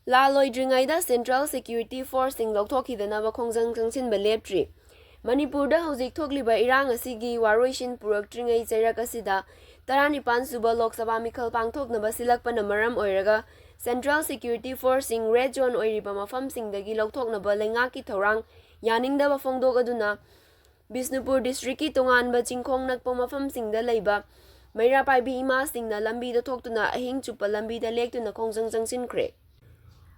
Lal Loidringei Central Security Force Lwthokhidanaba khongjang Changsinba Leptri. Manipurda hauzik thokliba irang asigi waroishin puraktringei chairak asida Taranipan suba Lok Sabha mikhal pangthoknaba silakpana maram oiraga Central Security Force Red Zone oiriba mafamsingdagi lawthoknaba leingaki thorang yaningdaba phongdok aduna Bisnupur District ki tonganba chingkhong nakpa mafamsingda leiba Yaiphabi imasingna lambida thoktuna ahing chupa lambida lektuna khongjang changsinkhre.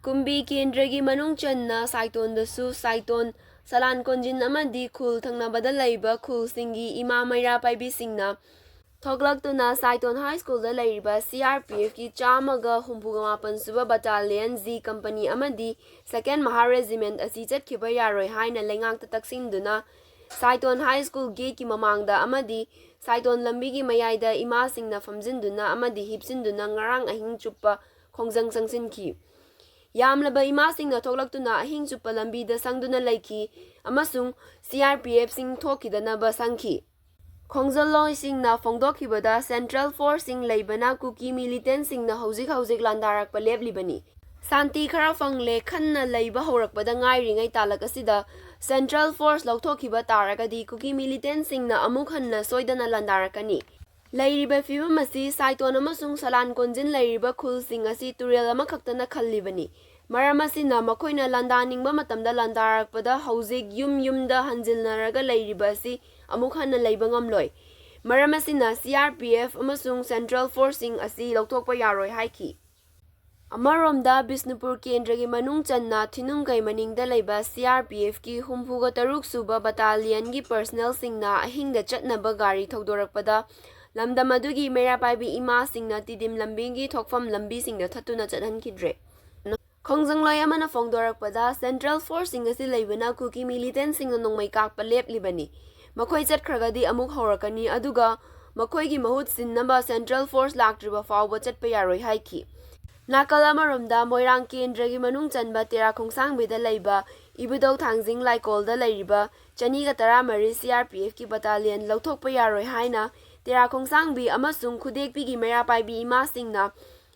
Kumbi Kendragi Manung Channa Saiton the Su Saiton Salan Konjin Amadi Kul Tangnabada Laiba Kul Singi Ima Yaiphabi Singna Thoglak to na Saiton High School the Laiba CRPF ki Chamaga Humpugamapan Suba Battalion Z Company Amadi Second Maha Regiment Asichat Kibayaroi Haina Lengang Tataksin Duna Saiton High School Gate ki Mamangda Amadi Saiton Lambigi Mayaida Ima Singna Famzin Duna Amadi Hipsin Duna Ngarang Ahing Chupa Khongjang Changsin ki Yamlaba imasingna thoklaktuna ahing chupa lambida sangduna laiki amasung CRPF sing Lwthokhidanaba sangki. Khongjal singna phongdokhibada Central Force sing leibana kuki militant singna hauzik landarakpa leplibani. Santi khara fangle khanna leiba horakpada ngairingai talak asida Central Force Lwthokhiba taragadi kuki militant singna amuk hanna soidana landarakani. Lairiba fibam asi Saiton amasung Salan Konjin lairiba khulsing asi turel ama khaktana khallibani. Maram asina makoina landaningba matamda landarakpada hauzik yumda hanjilnaraga lairiba asi amuk hanna leiba ngamloi. Maram asina CRPF amasung Central Forcing asi lawthokpa yaroi haiki. Amaromda Bisnupur Kendragi Manung Channa Thinungkai maningda leiba CRPF ki humpuga taruk suba battalion gi personnel singna ahingda chatnaba gari thokdorakpada Lamdam adugi Yaiphabi ima singna tidim lambingi thokfam lambi singna thatuna chathankidre. Khongjang loi amana phongdorakpada Central Force sing asi leibana kuki militant singna nongmai kakpa leplibani. Makhoi chatkragadi amuk horakani aduga makhoigi mahut sinnaba Central Force laktriba fawba chatpa yaroi haiki. Nakal amaromda Moirang Kendragi Manung Chanba Tera Khongsangbida leiba Ibudau Thangjing Laikolda leiriba Chaniga Taramari CRPF ki battalion lawthokpa yaroi haina Tera Khongsangbi amasung khudekpigi Yaiphabi ima singna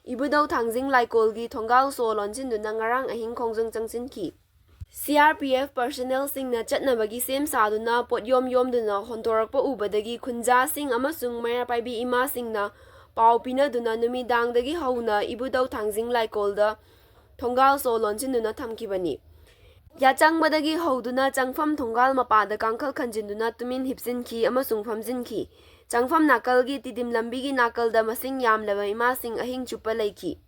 Ibudau Thangjing Laikolgi thongal so lonjinduna ngarang ahing khongjang changsinki. CRPF personnel singna chatnabagi sem saduna potyom yomduna hontorakpa ubadagi khunja sing amasung Yaiphabi ima singna pau pinaduna numidangdagi hauna Ibudau Thangjing Laikolda thongal so lonjinduna thamkibani. Yachangbadagi hauduna changfam thongal mapada kangkhal khanjinduna tumin hipsinki amasung famjinki. Changfam nakalgi tidim lambigi nakalda masing yamlaba imasing ahing chupa laiki.